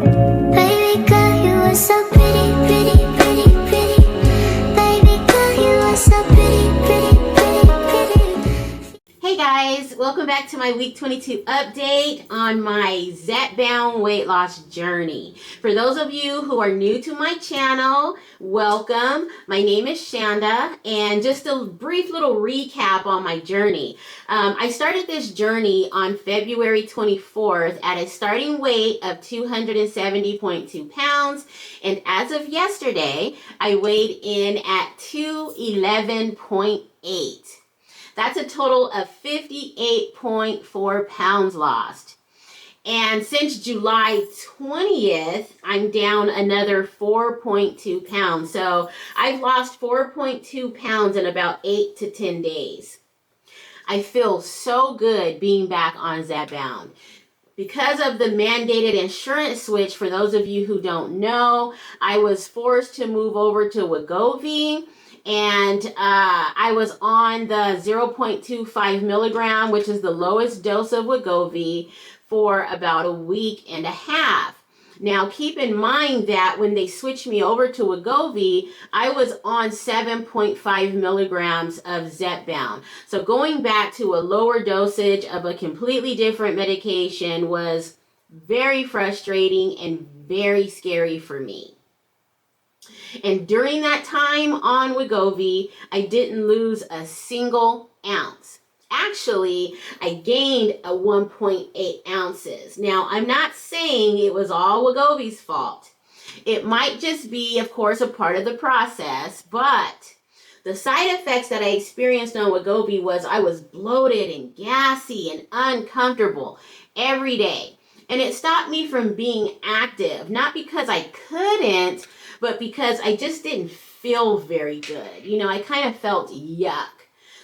Baby girl, you are so pretty, pretty, pretty, pretty. Baby girl, you are so pretty, pretty, pretty, pretty. Hey guys, welcome back to my week 22 update on my Zepbound weight loss journey. For those of you who are new to my channel, welcome. My name is Shanda, and just a brief little recap on my journey. I started this journey on February 24th at a starting weight of 270.2 pounds, and as of yesterday, I weighed in at 211.8. That's a total of 58.4 pounds lost. And since July 20th, I'm down another 4.2 pounds. So I've lost 4.2 pounds in about 8 to 10 days. I feel so good being back on Zepbound. Because of the mandated insurance switch, for those of you who don't know, I was forced to move over to Wegovy. And I was on the 0.25 milligram, which is the lowest dose of Wegovy, for about a week and a half. Now, keep in mind that when they switched me over to Wegovy, I was on 7.5 milligrams of Zepbound. So going back to a lower dosage of a completely different medication was very frustrating and very scary for me. And during that time on Wegovy, I didn't lose a single ounce. Actually, I gained a 1.8 ounces. Now, I'm not saying it was all Wegovy's fault. It might just be, of course, a part of the process, but the side effects that I experienced on Wegovy was I was bloated and gassy and uncomfortable every day. And it stopped me from being active, not because I couldn't, but because I just didn't feel very good. You know, I kind of felt yuck.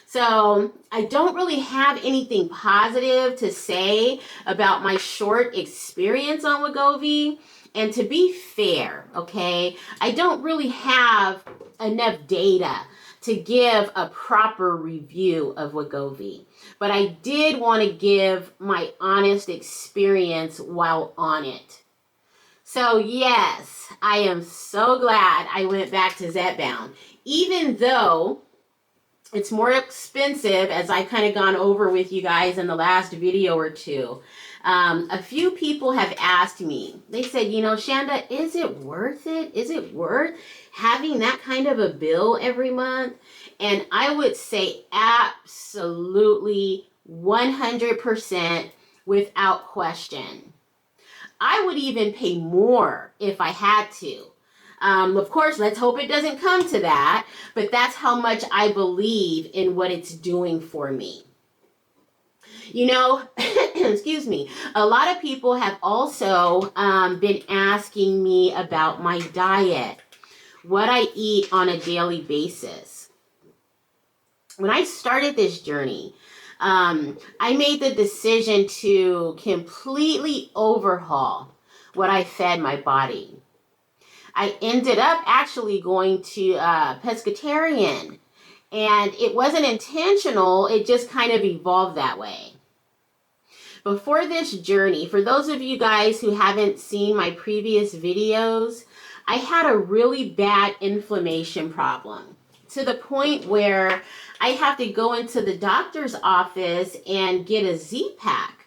So I don't really have anything positive to say about my short experience on Wegovy. And to be fair, okay, I don't really have enough data to give a proper review of Wegovy. But I did want to give my honest experience while on it. So yes, I am so glad I went back to Zepbound, even though it's more expensive, as I've kind of gone over with you guys in the last video or two. A few people have asked me, they said, you know, Shanda, is it worth it? Is it worth having that kind of a bill every month? And I would say absolutely 100% without question. I would even pay more if I had to. Of course, let's hope it doesn't come to that, but that's how much I believe in what it's doing for me. You know, excuse me, a lot of people have also been asking me about my diet, what I eat on a daily basis. When I started this journey, I made the decision to completely overhaul what I fed my body. I ended up actually going to Pescatarian, and it wasn't intentional, it just kind of evolved that way. Before this journey, for those of you guys who haven't seen my previous videos, I had a really bad inflammation problem, to the point where I have to go into the doctor's office and get a Z-Pack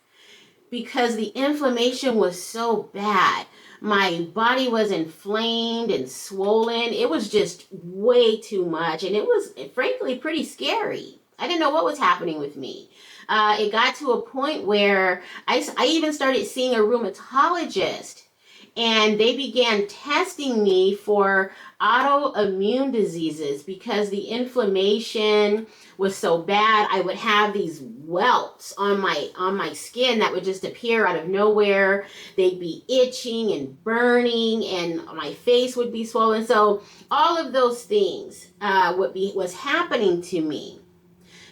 because the inflammation was so bad. My body was inflamed and swollen. It was just way too much, and it was frankly pretty scary. I didn't know what was happening with me. It got to a point where I even started seeing a rheumatologist, and they began testing me for autoimmune diseases because the inflammation was so bad. I would have these welts on my skin that would just appear out of nowhere. They'd be itching and burning, and my face would be swollen. So all of those things was happening to me.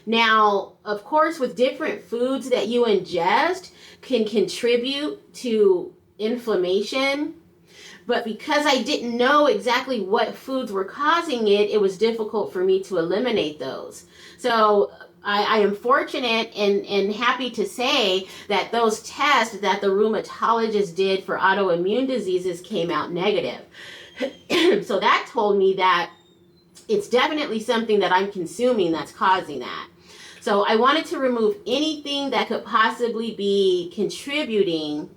Now, of course, with different foods that you ingest can contribute to inflammation, but because I didn't know exactly what foods were causing it, it was difficult for me to eliminate those. So I am fortunate and happy to say that those tests that the rheumatologist did for autoimmune diseases came out negative. So that told me that it's definitely something that I'm consuming that's causing that. So I wanted to remove anything that could possibly be contributing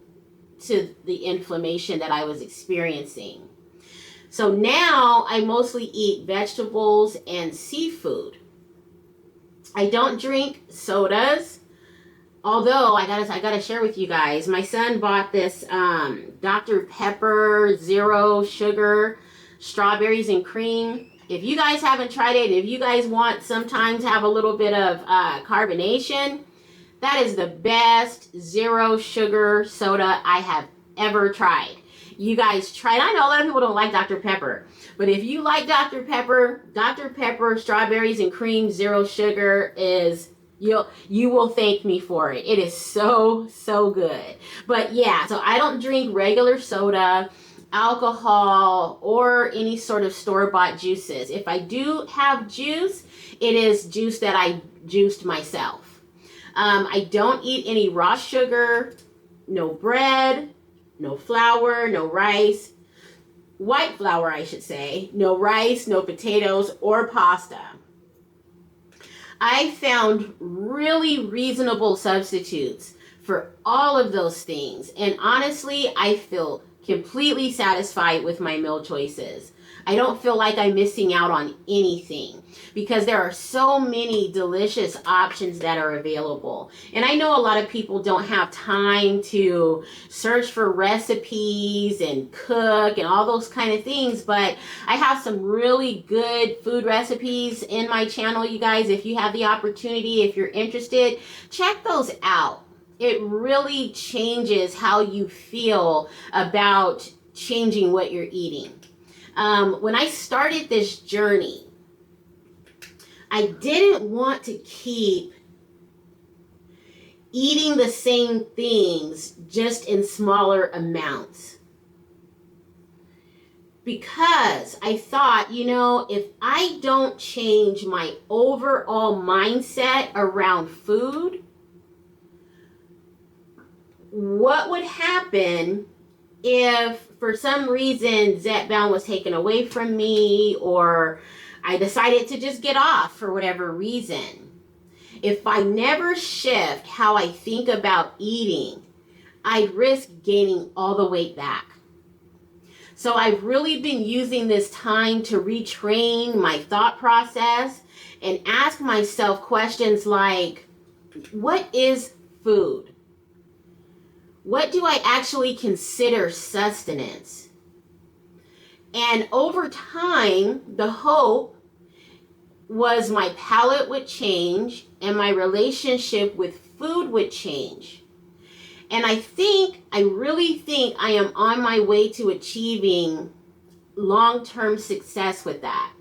to the inflammation that I was experiencing. So now I mostly eat vegetables and seafood. I don't drink sodas, although I gotta share with you guys. My son bought this Dr. Pepper zero sugar strawberries and cream. If you guys haven't tried it, if you guys want sometimes have a little bit of carbonation, that is the best zero sugar soda I have ever tried. You guys try it. I know a lot of people don't like Dr. Pepper, but if you like Dr. Pepper strawberries and cream zero sugar is you will thank me for it. It is so good. But yeah, so I don't drink regular soda, alcohol, or any sort of store-bought juices. If I do have juice, it is juice that I juiced myself. I don't eat any raw sugar, no bread, no flour, no rice, white flour I should say, no rice, no potatoes or pasta. I found really reasonable substitutes for all of those things, and honestly, I feel completely satisfied with my meal choices. I don't feel like I'm missing out on anything because there are so many delicious options that are available. And I know a lot of people don't have time to search for recipes and cook and all those kind of things, but I have some really good food recipes in my channel, you guys. If you have the opportunity, if you're interested, check those out. It really changes how you feel about changing what you're eating. When I started this journey, I didn't want to keep eating the same things just in smaller amounts. Because I thought, if I don't change my overall mindset around food, what would happen if for some reason Zepbound was taken away from me, or I decided to just get off for whatever reason? If I never shift how I think about eating, I'd risk gaining all the weight back. So I've really been using this time to retrain my thought process and ask myself questions like, what is food? What do I actually consider sustenance? And over time, the hope was my palate would change and my relationship with food would change. And I really think I am on my way to achieving long-term success with that.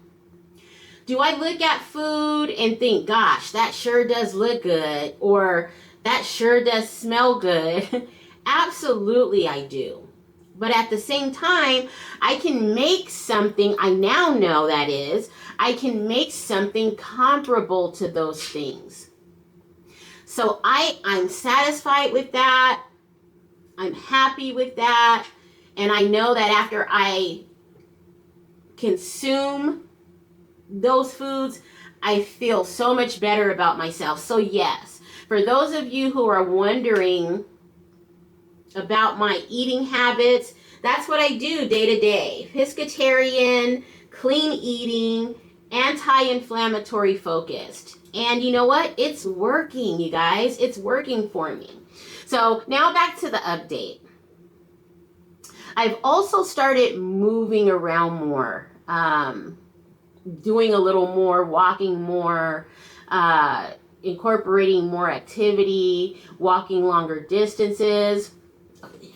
Do I look at food and think, gosh, that sure does look good, or that sure does smell good? Absolutely I do. But at the same time, I can make something, I now know that is, I can make something comparable to those things. So I'm satisfied with that. I'm happy with that. And I know that after I consume those foods, I feel so much better about myself. So yes, for those of you who are wondering about my eating habits, that's what I do day to day. Pescatarian, clean eating, anti-inflammatory focused. And you know what? It's working, you guys. It's working for me. So now back to the update. I've also started moving around more, doing a little more, walking more, incorporating more activity, walking longer distances.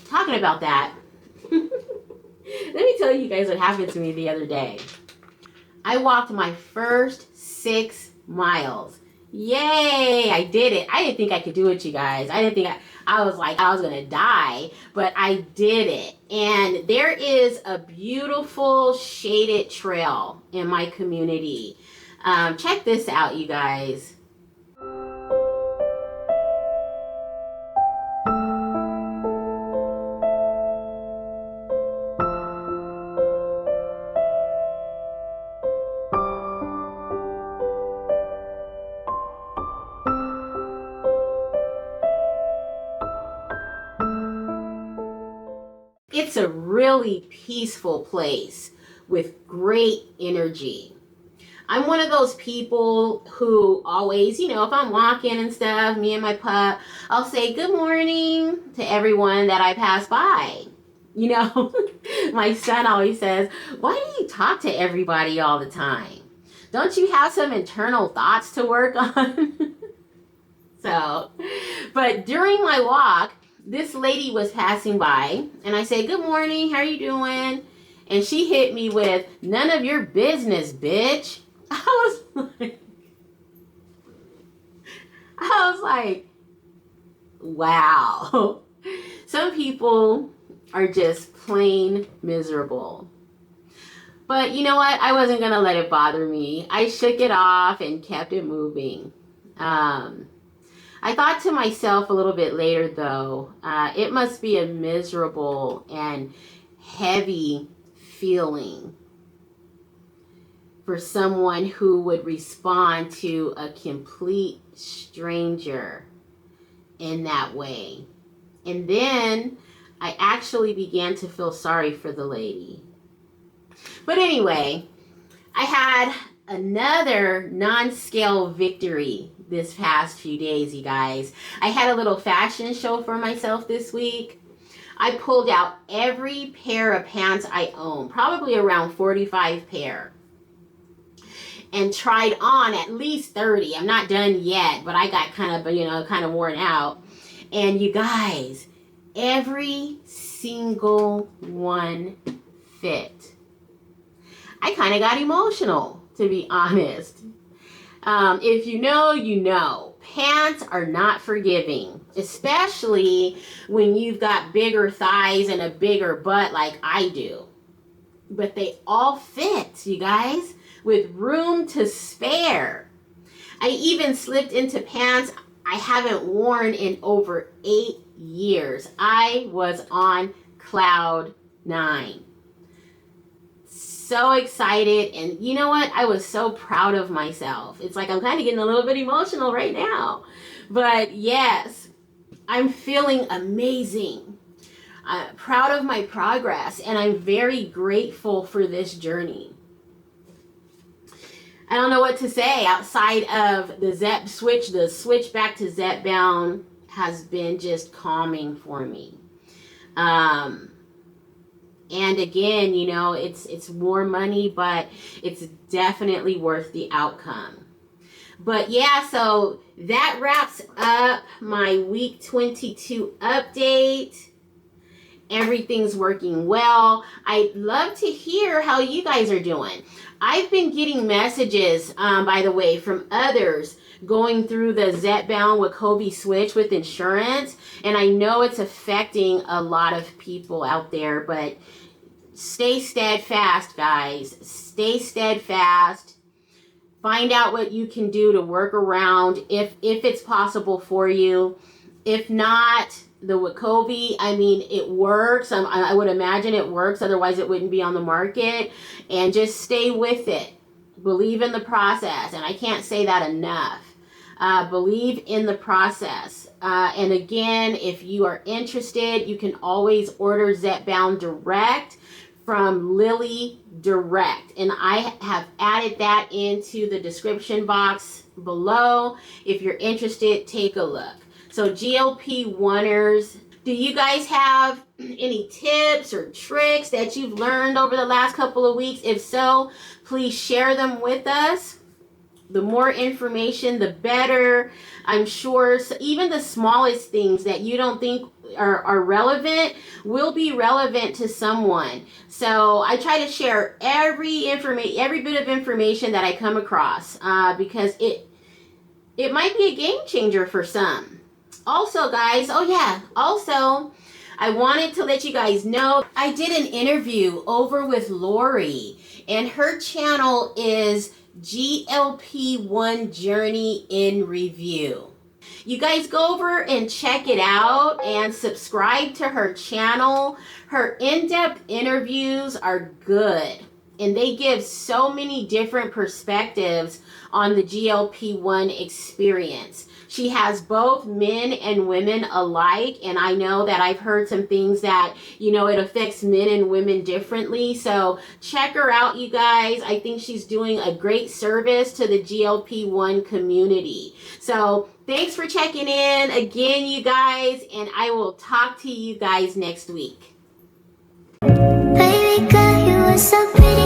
Talking about that, let me tell you guys what happened to me the other day. I walked my first 6 miles. Yay, I did it. I didn't think I could do it, you guys. I was like, I was going to die, but I did it. And there is a beautiful shaded trail in my community. Check this out, you guys. it's a really peaceful place with great energy. I'm one of those people who always, if I'm walking and stuff, me and my pup, I'll say good morning to everyone that I pass by. My son always says, why do you talk to everybody all the time? Don't you have some internal thoughts to work on? But during my walk, this lady was passing by and I said, good morning, how are you doing? And she hit me with, none of your business, bitch. I was like, wow. Some people are just plain miserable. But you know what? I wasn't going to let it bother me. I shook it off and kept it moving. I thought to myself a little bit later, though, it must be a miserable and heavy feeling for someone who would respond to a complete stranger in that way. And then I actually began to feel sorry for the lady. But anyway, I had another non-scale victory this past few days, you guys. I had a little fashion show for myself this week. I pulled out every pair of pants I own, probably around 45 pair, and tried on at least 30. I'm not done yet, but I got kind of worn out. And you guys, every single one fit. I kind of got emotional, to be honest. If you know, you know. Pants are not forgiving, especially when you've got bigger thighs and a bigger butt like I do. But they all fit, you guys, with room to spare. I even slipped into pants I haven't worn in over 8 years. I was on cloud 9. So excited, and you know what? I was so proud of myself. It's like I'm kind of getting a little bit emotional right now. But yes, I'm feeling amazing. I'm proud of my progress, and I'm very grateful for this journey. I don't know what to say outside of the switch back to Zepbound has been just calming for me. And again, it's more money, but it's definitely worth the outcome. But yeah, so that wraps up my week 22 update. Everything's working well. I'd love to hear how you guys are doing. I've been getting messages, by the way, from others going through the Zepbound Wegovy switch with insurance. And I know it's affecting a lot of people out there, but stay steadfast, guys. Stay steadfast. Find out what you can do to work around if it's possible for you. If not, the Wegovy, it works. I would imagine it works. Otherwise, it wouldn't be on the market. And just stay with it. Believe in the process. And I can't say that enough. Believe in the process. And again, if you are interested, you can always order Zepbound direct from Lily Direct. And I have added that into the description box below. If you're interested, take a look. So GLP-1ers, do you guys have any tips or tricks that you've learned over the last couple of weeks? If so, please share them with us. The more information, the better. I'm sure even the smallest things that you don't think are relevant will be relevant to someone. So I try to share every bit of information that I come across because it might be a game changer for some. Also, guys, I wanted to let you guys know I did an interview over with Lorri, and her channel is GLP-1 Journey in Review. You guys go over and check it out and subscribe to her channel. Her in-depth interviews are good. and they give so many different perspectives on the GLP-1 experience. She has both men and women alike, and I know that I've heard some things that, it affects men and women differently. So check her out, you guys. I think she's doing a great service to the GLP-1 community. So thanks for checking in again, you guys, and I will talk to you guys next week. Baby girl, you are so pretty.